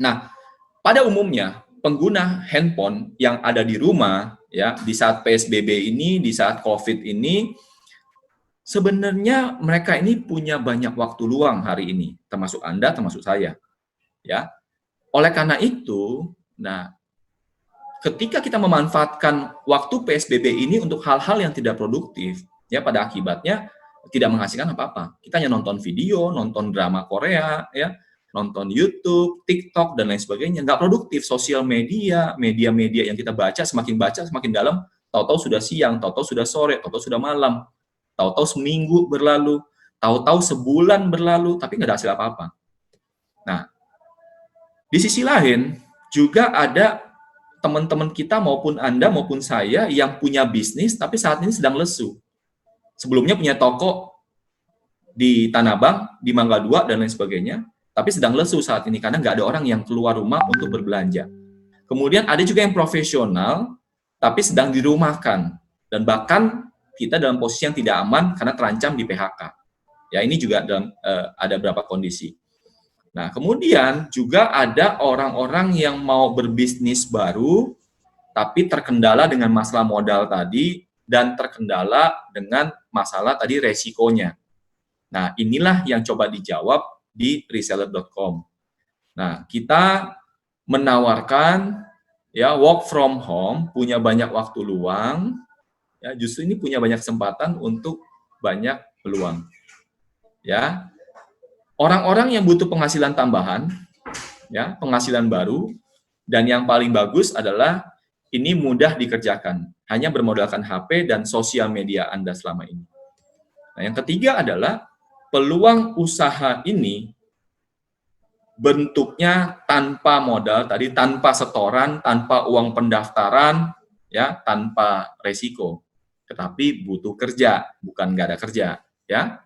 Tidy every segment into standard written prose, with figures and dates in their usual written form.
Nah, pada umumnya pengguna handphone yang ada di rumah ya di saat PSBB ini, di saat COVID ini, sebenarnya mereka ini punya banyak waktu luang hari ini, termasuk Anda, termasuk saya, ya. Oleh karena itu, nah, ketika kita memanfaatkan waktu PSBB ini untuk hal-hal yang tidak produktif, ya pada akibatnya tidak menghasilkan apa-apa. Kita hanya nonton video, nonton drama Korea, ya, nonton YouTube, TikTok, dan lain sebagainya. Nggak produktif. Sosial media, media-media yang kita baca, semakin dalam, tahu-tahu sudah siang, tahu-tahu sudah sore, tahu-tahu sudah malam, tahu-tahu seminggu berlalu, tahu-tahu sebulan berlalu, tapi nggak ada hasil apa-apa. Nah, di sisi lain, juga ada teman-teman kita maupun Anda maupun saya yang punya bisnis, tapi saat ini sedang lesu. Sebelumnya punya toko di Tanah Abang, di Mangga 2, dan lain sebagainya, tapi sedang lesu saat ini karena nggak ada orang yang keluar rumah untuk berbelanja. Kemudian ada juga yang profesional, tapi sedang dirumahkan, dan bahkan kita dalam posisi yang tidak aman karena terancam di PHK. Ya, ini juga ada beberapa kondisi. Nah, kemudian juga ada orang-orang yang mau berbisnis baru, tapi terkendala dengan masalah modal tadi, dan terkendala dengan masalah tadi resikonya. Nah, inilah yang coba dijawab di reseller.com. Nah, kita menawarkan ya work from home, punya banyak waktu luang, ya justru ini punya banyak kesempatan untuk banyak peluang. Ya. Orang-orang yang butuh penghasilan tambahan, ya, penghasilan baru, dan yang paling bagus adalah ini mudah dikerjakan, hanya bermodalkan HP dan sosial media Anda selama ini. Nah, yang ketiga adalah peluang usaha ini bentuknya tanpa modal, tadi tanpa setoran, tanpa uang pendaftaran, ya, tanpa resiko, tetapi butuh kerja, bukan nggak ada kerja, ya.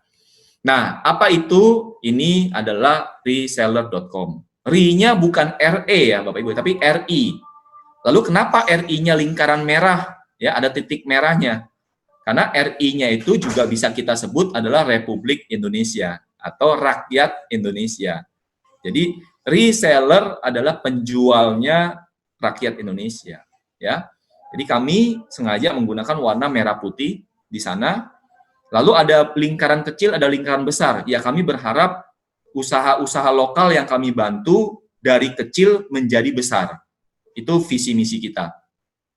Nah, apa itu? Ini adalah reseller.com. RI-nya bukan RE ya, Bapak Ibu, tapi RI. Lalu kenapa RI-nya lingkaran merah? Ya, ada titik merahnya. Karena RI-nya itu juga bisa kita sebut adalah Republik Indonesia atau rakyat Indonesia. Jadi reseller adalah penjualnya rakyat Indonesia, ya. Jadi kami sengaja menggunakan warna merah putih di sana. Lalu ada lingkaran kecil, ada lingkaran besar. Ya, kami berharap usaha-usaha lokal yang kami bantu dari kecil menjadi besar. Itu visi misi kita.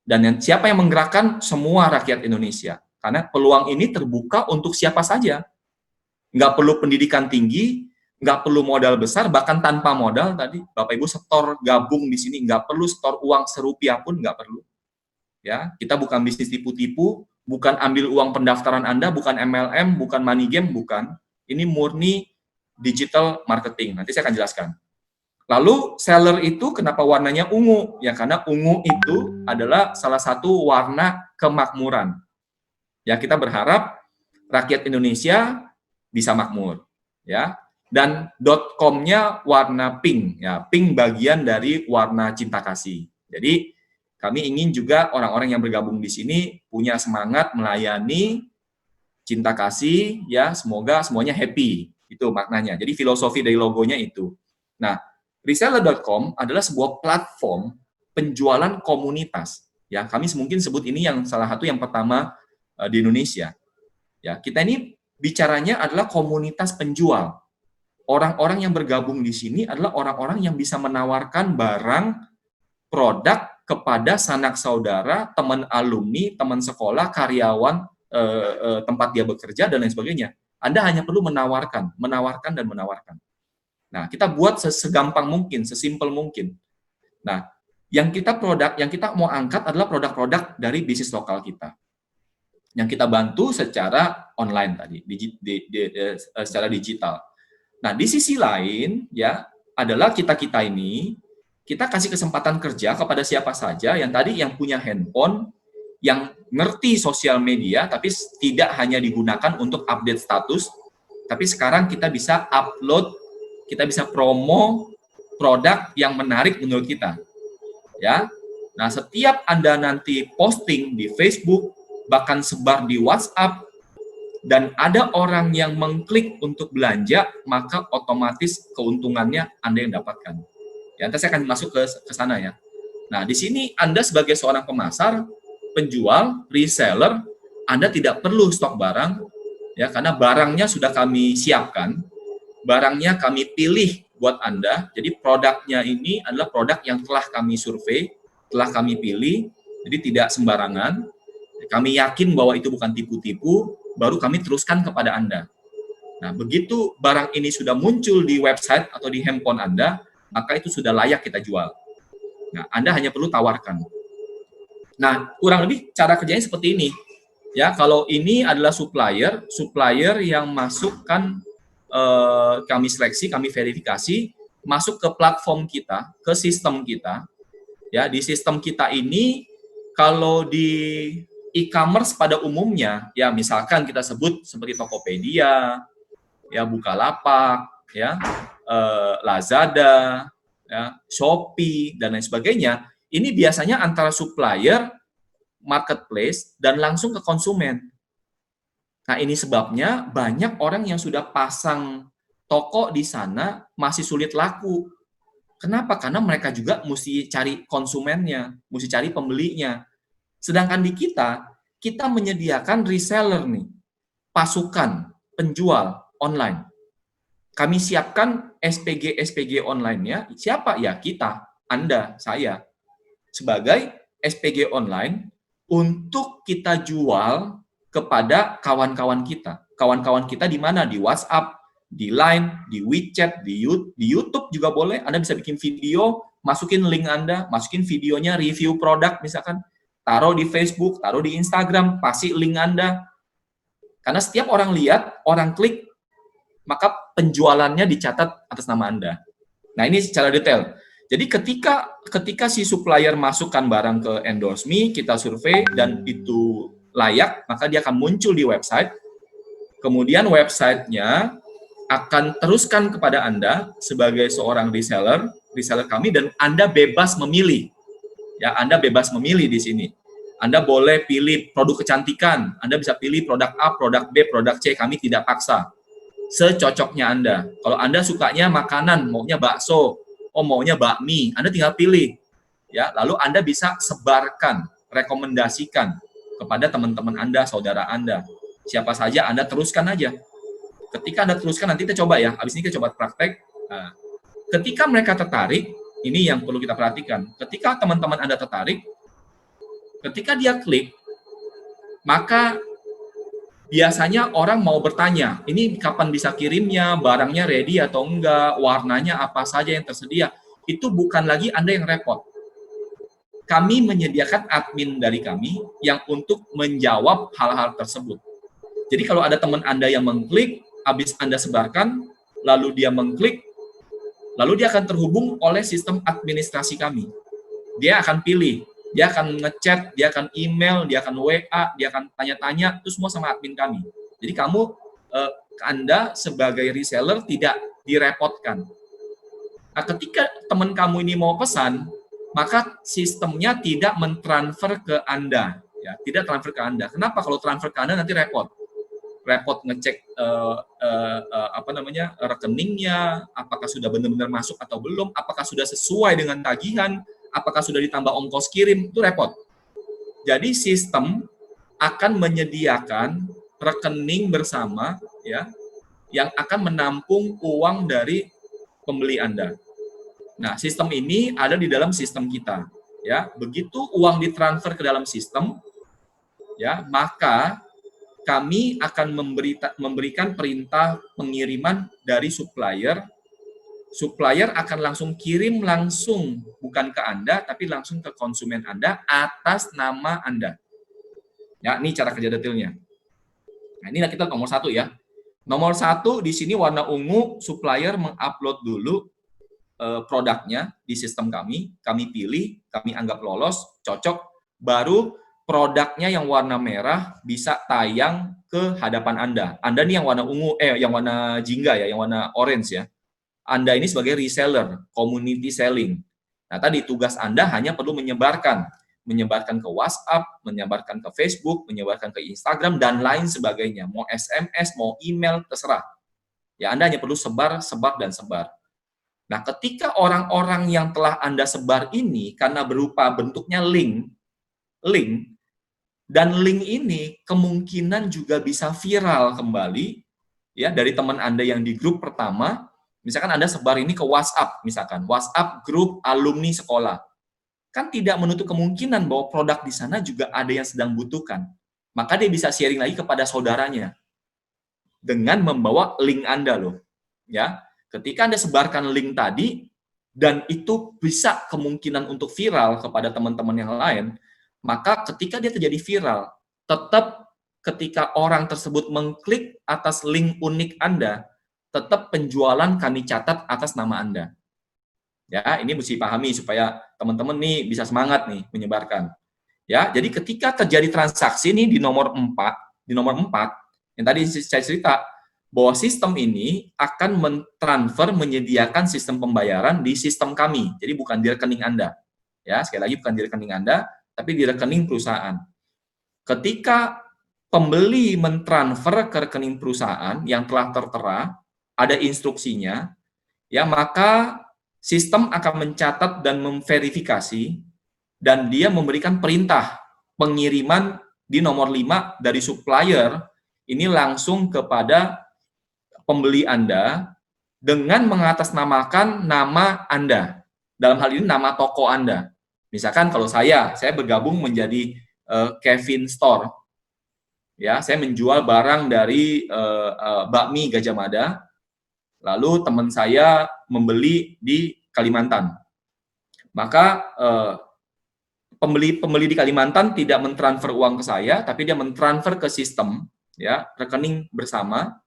Dan siapa yang menggerakkan? Semua rakyat Indonesia. Karena peluang ini terbuka untuk siapa saja. Nggak perlu pendidikan tinggi, nggak perlu modal besar, bahkan tanpa modal tadi, Bapak Ibu setor gabung di sini, nggak perlu setor uang serupiah pun, nggak perlu. Ya, kita bukan bisnis tipu-tipu, bukan ambil uang pendaftaran Anda, bukan MLM, bukan money game, bukan. Ini murni digital marketing. Nanti saya akan jelaskan. Lalu seller itu kenapa warnanya ungu? Ya karena ungu itu adalah salah satu warna kemakmuran. Ya, kita berharap rakyat Indonesia bisa makmur, ya. Dan .com-nya warna pink, ya. Pink bagian dari warna cinta kasih. Jadi kami ingin juga orang-orang yang bergabung di sini punya semangat melayani, cinta kasih, ya, semoga semuanya happy. Itu maknanya. Jadi filosofi dari logonya itu. Nah, reseller.com adalah sebuah platform penjualan komunitas. Ya, kami mungkin sebut ini yang salah satu yang pertama di Indonesia. Ya, kita ini bicaranya adalah komunitas penjual. Orang-orang yang bergabung di sini adalah orang-orang yang bisa menawarkan barang, produk kepada sanak saudara, teman alumni, teman sekolah, karyawan, tempat dia bekerja, dan lain sebagainya. Anda hanya perlu menawarkan, dan menawarkan. Nah, kita buat segampang mungkin, sesimpel mungkin. Nah, yang kita mau angkat adalah produk-produk dari bisnis lokal kita. Yang kita bantu secara online tadi, secara digital. Nah, di sisi lain, ya, adalah kita ini, kita kasih kesempatan kerja kepada siapa saja yang tadi yang punya handphone, yang ngerti sosial media, tapi tidak hanya digunakan untuk update status, tapi sekarang kita bisa upload, kita bisa promo produk yang menarik menurut kita. Ya. Nah, setiap Anda nanti posting di Facebook, bahkan sebar di WhatsApp, dan ada orang yang mengklik untuk belanja, maka otomatis keuntungannya Anda yang dapatkan. Ya, nanti saya akan masuk ke sana ya. Nah, di sini Anda sebagai seorang pemasar, penjual, reseller, Anda tidak perlu stok barang, ya, karena barangnya sudah kami siapkan, barangnya kami pilih buat Anda. Jadi produknya ini adalah produk yang telah kami survei, telah kami pilih, jadi tidak sembarangan. Kami yakin bahwa itu bukan tipu-tipu, baru kami teruskan kepada Anda. Nah, begitu barang ini sudah muncul di website atau di handphone Anda, maka itu sudah layak kita jual. Nah, Anda hanya perlu tawarkan. Nah, kurang lebih cara kerjanya seperti ini. Ya, kalau ini adalah supplier yang masukkan kami seleksi, kami verifikasi, masuk ke platform kita, ke sistem kita. Ya, di sistem kita ini kalau di e-commerce pada umumnya, ya misalkan kita sebut seperti Tokopedia, ya Bukalapak, ya Lazada, ya Shopee dan lain sebagainya. Ini biasanya antara supplier, marketplace dan langsung ke konsumen. Nah, ini sebabnya banyak orang yang sudah pasang toko di sana masih sulit laku. Kenapa? Karena mereka juga mesti cari konsumennya, mesti cari pembelinya. Sedangkan di kita menyediakan reseller nih, pasukan penjual online. Kami siapkan SPG online-nya. Siapa? Ya kita, Anda, saya. Sebagai SPG online untuk kita jual kepada kawan-kawan kita. Kawan-kawan kita di mana? Di WhatsApp, di Line, di WeChat, di YouTube juga boleh. Anda bisa bikin video, masukin link Anda, masukin videonya, review produk misalkan, taruh di Facebook, taruh di Instagram, pasti link Anda. Karena setiap orang lihat, orang klik, maka penjualannya dicatat atas nama Anda. Nah, ini secara detail. Jadi ketika si supplier masukkan barang ke Endorse Me, kita survei dan itu layak, maka dia akan muncul di website. Kemudian websitenya akan teruskan kepada Anda sebagai seorang reseller kami, dan Anda bebas memilih. Ya, Anda bebas memilih di sini. Anda boleh pilih produk kecantikan, Anda bisa pilih produk A, produk B, produk C, kami tidak paksa. Secocoknya Anda. Kalau Anda sukanya makanan, maunya bakso, maunya bakmi, Anda tinggal pilih. Ya, lalu Anda bisa sebarkan, rekomendasikan kepada teman-teman Anda, saudara Anda. Siapa saja Anda teruskan aja. Ketika Anda teruskan, nanti kita coba ya, habis ini kita coba praktek. Nah, ketika mereka tertarik, ini yang perlu kita perhatikan. Ketika teman-teman Anda tertarik, ketika dia klik, maka biasanya orang mau bertanya, ini kapan bisa kirimnya, barangnya ready atau enggak, warnanya apa saja yang tersedia. Itu bukan lagi Anda yang repot. Kami menyediakan admin dari kami yang untuk menjawab hal-hal tersebut. Jadi kalau ada teman Anda yang mengklik, habis Anda sebarkan, lalu dia mengklik, lalu dia akan terhubung oleh sistem administrasi kami. Dia akan pilih, dia akan ngechat, dia akan email, dia akan WA, dia akan tanya-tanya, itu semua sama admin kami. Jadi Anda sebagai reseller tidak direpotkan. Nah, ketika teman kamu ini mau pesan, maka sistemnya tidak mentransfer ke Anda, ya, tidak transfer ke Anda. Kenapa? Kalau transfer ke Anda nanti repot ngecek rekeningnya, apakah sudah benar-benar masuk atau belum, apakah sudah sesuai dengan tagihan, apakah sudah ditambah ongkos kirim, itu repot. Jadi sistem akan menyediakan rekening bersama, ya, yang akan menampung uang dari pembeli Anda. Nah, sistem ini ada di dalam sistem kita, ya. Begitu uang ditransfer ke dalam sistem, ya, maka kami akan memberikan perintah pengiriman dari supplier. Supplier akan langsung kirim langsung, bukan ke Anda, tapi langsung ke konsumen Anda atas nama Anda. Ya, ini cara kerja detailnya. Nah, inilah kita nomor 1 ya. Nomor 1 di sini warna ungu, supplier mengupload dulu produknya di sistem kami pilih, kami anggap lolos, cocok, baru produknya yang warna merah bisa tayang ke hadapan Anda. Anda nih yang warna ungu, yang warna jingga ya, yang warna orange ya. Anda ini sebagai reseller, community selling. Nah, tadi tugas Anda hanya perlu menyebarkan ke WhatsApp, menyebarkan ke Facebook, menyebarkan ke Instagram, dan lain sebagainya. Mau SMS, mau email, terserah. Ya, Anda hanya perlu sebar, dan sebar. Nah, ketika orang-orang yang telah Anda sebar ini, karena berupa bentuknya link, dan link ini kemungkinan juga bisa viral kembali, ya, dari teman Anda yang di grup pertama. Misalkan Anda sebar ini ke WhatsApp, misalkan WhatsApp grup alumni sekolah, kan tidak menutup kemungkinan bahwa produk di sana juga ada yang sedang butuhkan. Maka dia bisa sharing lagi kepada saudaranya dengan membawa link Anda loh. Ya, ketika Anda sebarkan link tadi dan itu bisa kemungkinan untuk viral kepada teman-teman yang lain, maka ketika dia terjadi viral, tetap ketika orang tersebut mengklik atas link unik Anda, tetap penjualan kami catat atas nama Anda. Ya, ini mesti pahami supaya teman-teman nih bisa semangat nih menyebarkan. Ya, jadi ketika terjadi transaksi nih di nomor 4, yang tadi saya cerita bahwa sistem ini akan mentransfer menyediakan sistem pembayaran di sistem kami. Jadi bukan di rekening Anda. Ya, sekali lagi bukan di rekening Anda, tapi di rekening perusahaan. Ketika pembeli mentransfer ke rekening perusahaan yang telah tertera, ada instruksinya, ya, maka sistem akan mencatat dan memverifikasi dan dia memberikan perintah pengiriman di nomor 5 dari supplier ini langsung kepada pembeli Anda dengan mengatasnamakan nama Anda. Dalam hal ini nama toko Anda. Misalkan kalau saya bergabung menjadi Kevin Store. Ya, saya menjual barang dari bakmi Gajah Mada. Lalu teman saya membeli di Kalimantan. Maka pembeli di Kalimantan tidak mentransfer uang ke saya, tapi dia mentransfer ke sistem, ya, rekening bersama.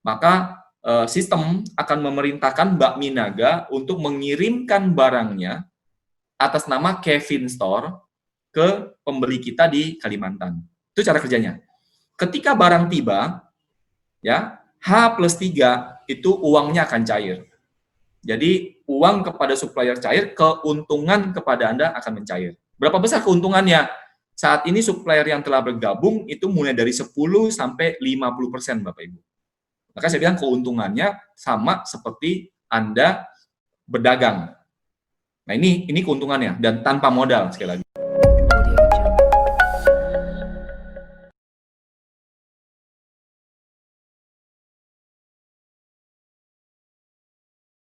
Maka sistem akan memerintahkan Bakmi Naga untuk mengirimkan barangnya atas nama Kevin Store ke pembeli kita di Kalimantan. Itu cara kerjanya. Ketika barang tiba, ya, H+3 itu uangnya akan cair. Jadi uang kepada supplier cair, keuntungan kepada Anda akan mencair. Berapa besar keuntungannya? Saat ini supplier yang telah bergabung itu mulai dari 10 sampai 50%, Bapak Ibu. Maka saya bilang keuntungannya sama seperti Anda berdagang. Nah, ini keuntungannya dan tanpa modal sekali lagi.